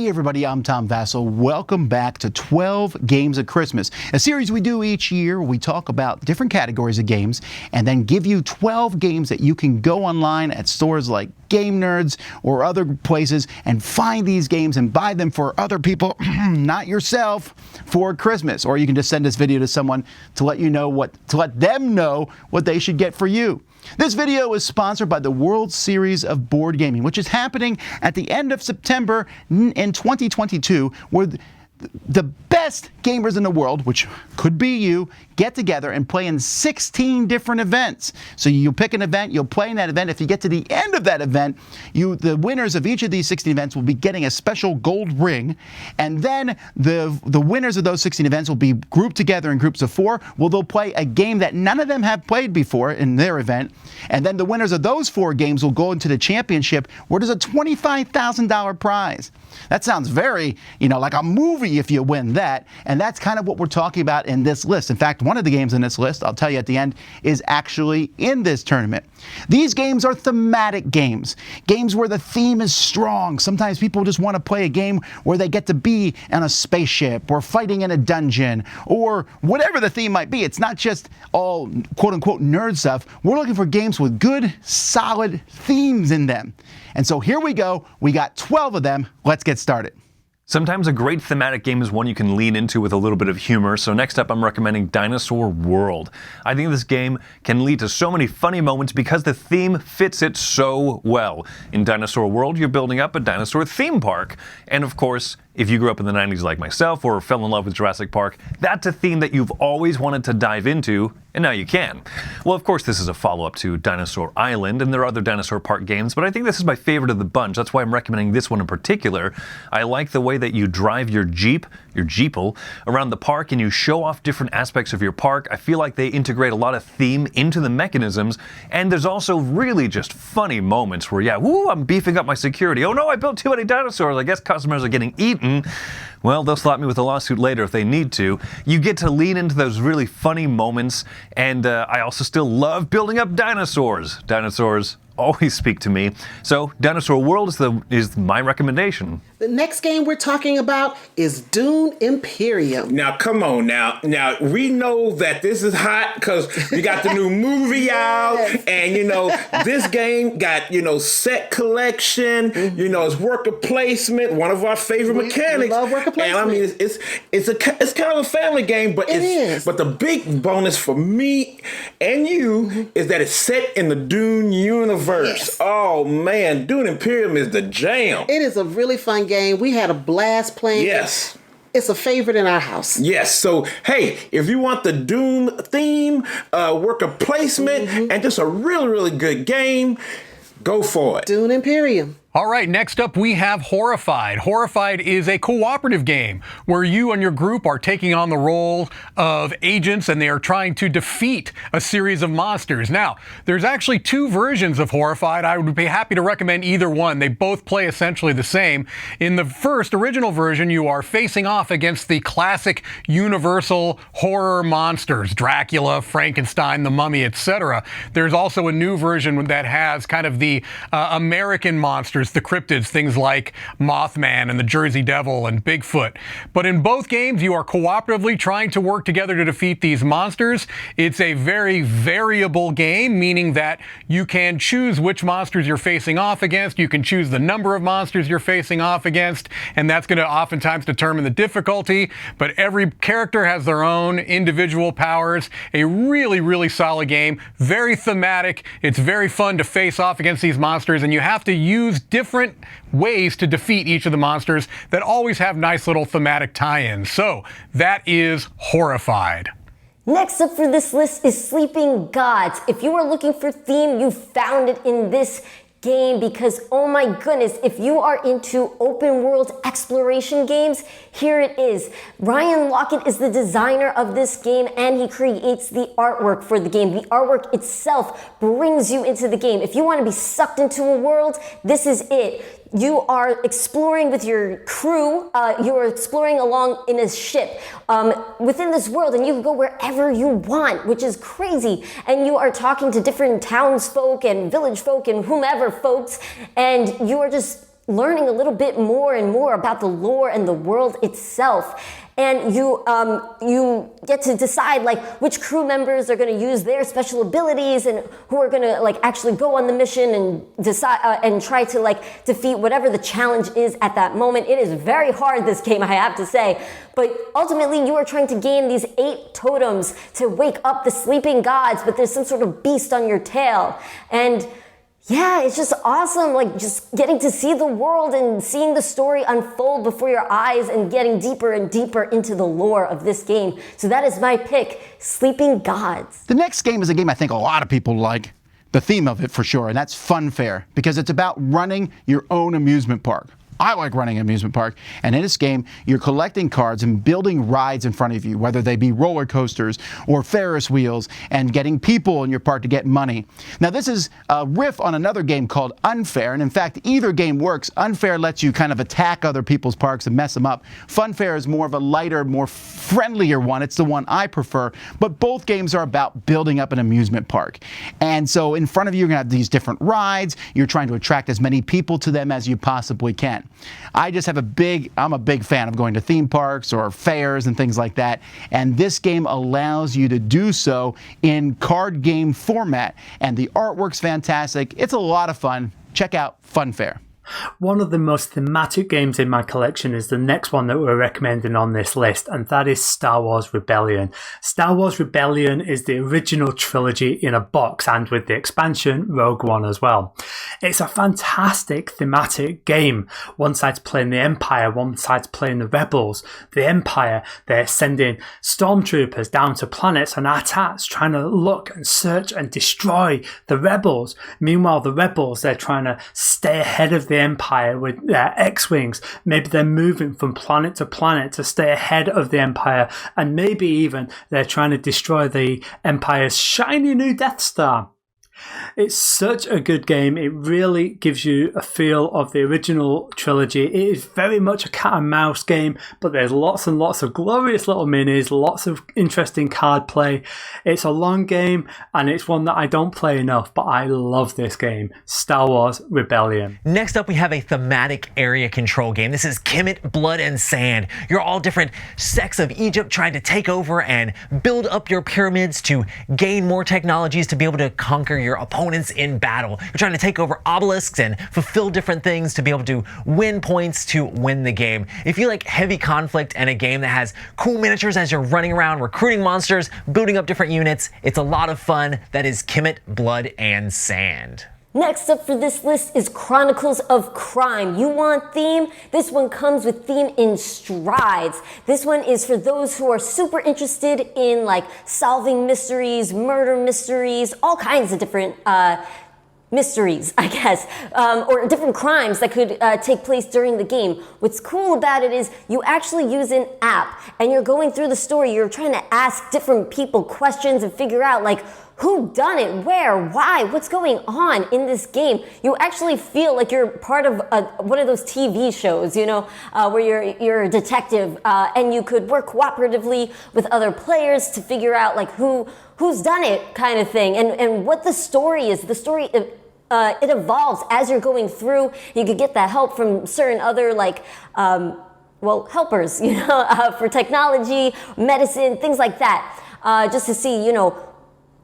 Hey everybody, I'm Tom Vassell. Welcome back to 12 Games of Christmas, a series we do each year. We talk about different categories of games and then give you 12 games that you can go online at stores like Game Nerds or other places and find these games and buy them for other people, not yourself, for Christmas. Or you can just send this video to someone to let them know what they should get for you. This video is sponsored by the World Series of Board Gaming, which is happening at the end of September in 2022, where the best gamers in the world, which could be you, get together and play in 16 different events. So you pick an event, you'll play in that event. If you get to the end of that event, the winners of each of these 16 events will be getting a special gold ring. And then the winners of those 16 events will be grouped together in groups of 4, where they'll play a game that none of them have played before in their event. And then the winners of those 4 games will go into the championship, where there's a $25,000 prize. That sounds very, like a movie if you win that. And that's kind of what we're talking about in this list. In fact, one of the games in this list, I'll tell you at the end, is actually in this tournament. These games are thematic games where the theme is strong. Sometimes people just want to play a game where they get to be on a spaceship or fighting in a dungeon or whatever the theme might be. It's not just all quote-unquote nerd stuff. We're looking for games with good, solid themes in them. And so here we go. We got 12 of them. Let's get started. Sometimes a great thematic game is one you can lean into with a little bit of humor, so next up I'm recommending Dinosaur World. I think this game can lead to so many funny moments because the theme fits it so well. In Dinosaur World, you're building up a dinosaur theme park, and of course, if you grew up in the 90s like myself or fell in love with Jurassic Park, that's a theme that you've always wanted to dive into, and now you can. Well, of course, this is a follow-up to Dinosaur Island, and there are other Dinosaur Park games, but I think this is my favorite of the bunch. That's why I'm recommending this one in particular. I like the way that you drive your Jeeple, around the park, and you show off different aspects of your park. I feel like they integrate a lot of theme into the mechanisms, and there's also really just funny moments where, I'm beefing up my security. Oh no, I built too many dinosaurs. I guess customers are getting eaten. Well, they'll slap me with a lawsuit later if they need to. You get to lean into those really funny moments, and I also still love building up dinosaurs. Dinosaurs always speak to me. So Dinosaur World is my recommendation. The next game we're talking about is Dune Imperium. Now, come on now. Now, we know that this is hot because we got the new movie out. And, this game got, set collection, it's worker placement, one of our favorite mechanics. We love worker placement. And I mean, it's kind of a family game, but it is. But the big bonus for me and you is that it's set in the Dune universe. Yes. Oh, man. Dune Imperium is the jam. It is a really fun game. We had a blast playing. Yes. It's a favorite in our house. Yes. So, hey, if you want the Dune theme, worker placement, and just a really, really good game, go for it. Dune Imperium. All right, next up we have Horrified. Horrified is a cooperative game where you and your group are taking on the role of agents and they are trying to defeat a series of monsters. Now, there's actually 2 versions of Horrified. I would be happy to recommend either one. They both play essentially the same. In the first original version, you are facing off against the classic universal horror monsters, Dracula, Frankenstein, the Mummy, etc. There's also a new version that has kind of the American monsters, the cryptids, things like Mothman and the Jersey Devil and Bigfoot. But in both games, you are cooperatively trying to work together to defeat these monsters. It's a very variable game, meaning that you can choose which monsters you're facing off against. You can choose the number of monsters you're facing off against, and that's going to oftentimes determine the difficulty. But every character has their own individual powers. A really, really solid game. Very thematic. It's very fun to face off against these monsters, and you have to use different ways to defeat each of the monsters that always have nice little thematic tie-ins. So that is Horrified. Next up for this list is Sleeping Gods. If you are looking for theme, you found it in this game because, oh my goodness, if you are into open world exploration games, here it is. Ryan Lockett is the designer of this game and he creates the artwork for the game. The artwork itself brings you into the game. If you want to be sucked into a world, this is it. You are exploring with your crew. You are exploring along in a ship within this world, and you can go wherever you want, which is crazy. And you are talking to different townsfolk and village folk and whomever folks, and you are just learning a little bit more and more about the lore and the world itself. And you get to decide like which crew members are going to use their special abilities and who are going to like actually go on the mission and decide and try to like defeat whatever the challenge is at that moment. It is very hard, this game, I have to say. But ultimately, you are trying to gain these 8 totems to wake up the sleeping gods, but there's some sort of beast on your tail. And yeah, it's just awesome, like just getting to see the world and seeing the story unfold before your eyes and getting deeper and deeper into the lore of this game. So that is my pick, Sleeping Gods. The next game is a game I think a lot of people like, the theme of it for sure, and that's Funfair, because it's about running your own amusement park. I like running an amusement park, and in this game, you're collecting cards and building rides in front of you, whether they be roller coasters or Ferris wheels, and getting people in your park to get money. Now, this is a riff on another game called Unfair, and in fact, either game works. Unfair lets you kind of attack other people's parks and mess them up. Funfair is more of a lighter, more friendlier one. It's the one I prefer, but both games are about building up an amusement park. And so in front of you, you're gonna have these different rides. You're trying to attract as many people to them as you possibly can. I just have I'm a big fan of going to theme parks or fairs and things like that, and this game allows you to do so in card game format, and the artwork's fantastic. It's a lot of fun. Check out Funfair. One of the most thematic games in my collection is the next one that we're recommending on this list, and that is Star Wars Rebellion. Star Wars Rebellion is the original trilogy in a box, and with the expansion, Rogue One as well. It's a fantastic thematic game. One side's playing the Empire, one side's playing the Rebels. The Empire, they're sending stormtroopers down to planets and AT-ATs, trying to look and search and destroy the Rebels. Meanwhile, the Rebels, they're trying to stay ahead of the Empire with their X-Wings. Maybe they're moving from planet to planet to stay ahead of the Empire, and maybe even they're trying to destroy the Empire's shiny new Death Star. It's such a good game. It really gives you a feel of the original trilogy. It is very much a cat and mouse game, but there's lots and lots of glorious little minis, lots of interesting card play. It's a long game, and it's one that I don't play enough, but I love this game, Star Wars Rebellion. Next up, we have a thematic area control game. This is Kemet, Blood and Sand. You're all different sects of Egypt trying to take over and build up your pyramids to gain more technologies to be able to conquer your opponents in battle. You're trying to take over obelisks and fulfill different things to be able to win points to win the game. If you like heavy conflict and a game that has cool miniatures as you're running around recruiting monsters, building up different units, it's a lot of fun. That is Kemet, Blood and Sand. Next up for this list is Chronicles of Crime. You want theme? This one comes with theme in strides. This one is for those who are super interested in like solving mysteries, murder mysteries, all kinds of different mysteries, I guess, or different crimes that could take place during the game. What's cool about it is you actually use an app and you're going through the story. You're trying to ask different people questions and figure out like who done it, where, why, what's going on in this game. You actually feel like you're part of one of those TV shows, you know, where you're a detective and you could work cooperatively with other players to figure out like who's done it kind of thing, and what the story is. The story it evolves as you're going through. You could get that help from certain other like helpers, you know, for technology, medicine, things like that, just to see, you know,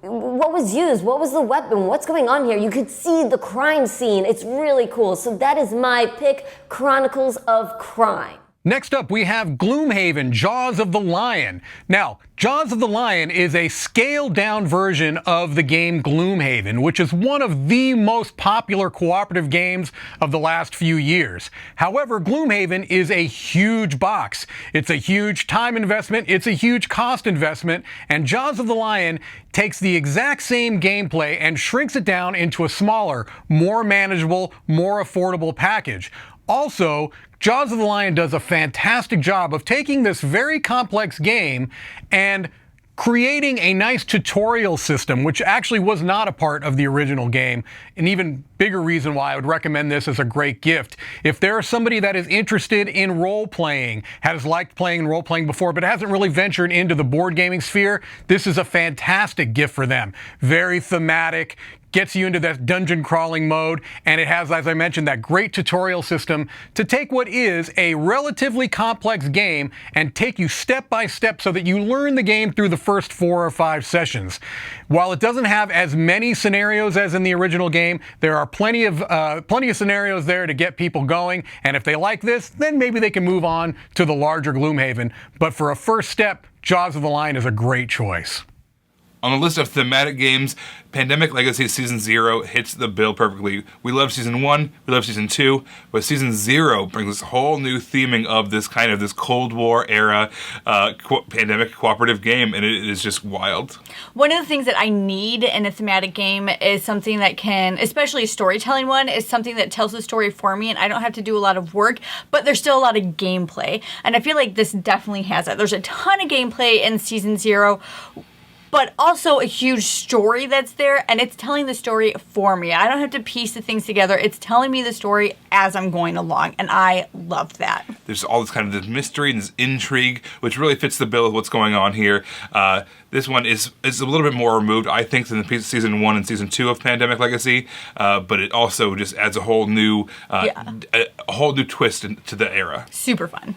what was used, what was the weapon, what's going on here. You could see the crime scene. It's really cool. So that is my pick, Chronicles of Crime. Next up, we have Gloomhaven, Jaws of the Lion. Now, Jaws of the Lion is a scaled-down version of the game Gloomhaven, which is one of the most popular cooperative games of the last few years. However, Gloomhaven is a huge box. It's a huge time investment, it's a huge cost investment, and Jaws of the Lion takes the exact same gameplay and shrinks it down into a smaller, more manageable, more affordable package. Also, Jaws of the Lion does a fantastic job of taking this very complex game and creating a nice tutorial system, which actually was not a part of the original game. An even bigger reason why I would recommend this as a great gift. If there is somebody that is interested in role-playing, has liked playing role-playing before, but hasn't really ventured into the board gaming sphere, this is a fantastic gift for them. Very thematic, gets you into that dungeon crawling mode, and it has, as I mentioned, that great tutorial system to take what is a relatively complex game and take you step by step so that you learn the game through the first 4 or 5 sessions. While it doesn't have as many scenarios as in the original game, there are plenty of scenarios there to get people going, and if they like this, then maybe they can move on to the larger Gloomhaven. But for a first step, Jaws of the Lion is a great choice. On the list of thematic games, Pandemic Legacy Season 0 hits the bill perfectly. We love Season 1, we love Season 2, but Season 0 brings this whole new theming of this Cold War era pandemic cooperative game, and it is just wild. One of the things that I need in a thematic game is something that can, especially a storytelling one, is something that tells the story for me, and I don't have to do a lot of work, but there's still a lot of gameplay. And I feel like this definitely has that. There's a ton of gameplay in Season 0, but also a huge story that's there, and it's telling the story for me. I don't have to piece the things together. It's telling me the story as I'm going along, and I loved that. There's all this this mystery and this intrigue, which really fits the bill of what's going on here. This one is a little bit more removed, I think, than the Season 1 and Season 2 of Pandemic Legacy, but it also just adds a whole new twist to the era. Super fun.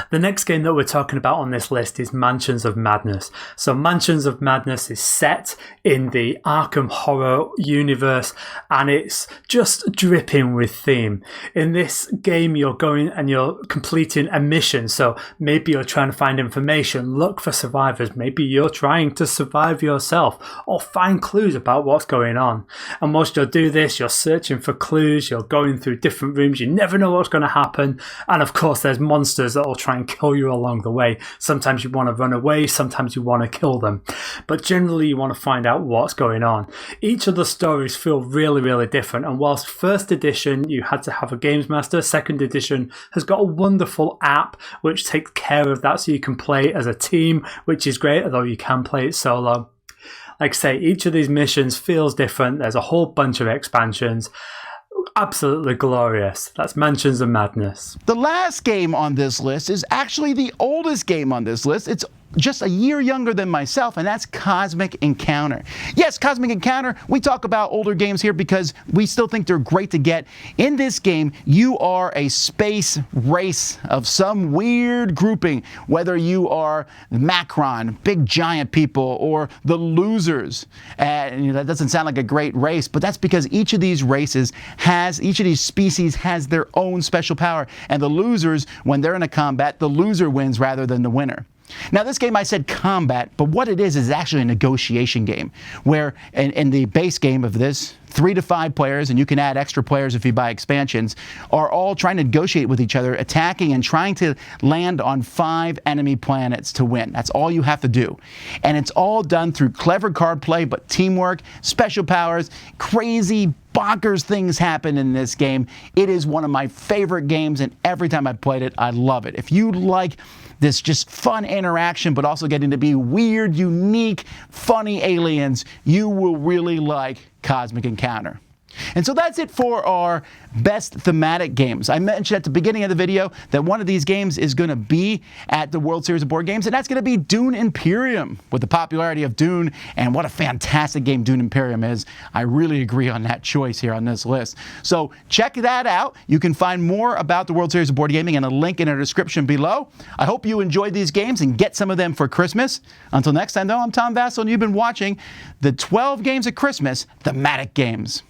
The next game that we're talking about on this list is Mansions of Madness. So Mansions of Madness is set in the Arkham Horror universe, and it's just dripping with theme. In this game, you're going and you're completing a mission. So maybe you're trying to find information, look for survivors. Maybe you're trying to survive yourself or find clues about what's going on. And whilst you'll do this, you're searching for clues, you're going through different rooms, you never know what's going to happen. And of course, there's monsters that will try and kill you along the way. Sometimes you want to run away, sometimes you want to kill them. But generally you want to find out what's going on. Each of the stories feel really, really different. And whilst first edition you had to have a games master, second edition has got a wonderful app which takes care of that so you can play as a team, which is great, although you can play it solo. Like I say, each of these missions feels different. There's a whole bunch of expansions. Absolutely glorious. That's Mansions of Madness. The last game on this list is actually the oldest game on this list. It's just a year younger than myself, and that's Cosmic Encounter. Yes, Cosmic Encounter, we talk about older games here because we still think they're great to get. In this game, you are a space race of some weird grouping, whether you are Macron, big giant people, or the losers. And that doesn't sound like a great race, but that's because each of these species has their own special power, and the losers, when they're in a combat, the loser wins rather than the winner. Now, this game, I said combat, but what it is actually a negotiation game, where in the base game of this, 3 to 5 players, and you can add extra players if you buy expansions, are all trying to negotiate with each other, attacking and trying to land on 5 enemy planets to win. That's all you have to do. And it's all done through clever card play, but teamwork, special powers, crazy bonkers things happen in this game. It is one of my favorite games, and every time I played it, I love it. If you like this just fun interaction, but also getting to be weird, unique, funny aliens, you will really like Cosmic Encounter. And so that's it for our best thematic games. I mentioned at the beginning of the video that one of these games is going to be at the World Series of Board Games, and that's going to be Dune Imperium. With the popularity of Dune, and what a fantastic game Dune Imperium is, I really agree on that choice here on this list. So check that out. You can find more about the World Series of Board Gaming and a link in the description below. I hope you enjoyed these games and get some of them for Christmas. Until next time, though, I'm Tom Vassell, and you've been watching the 12 Games of Christmas Thematic Games.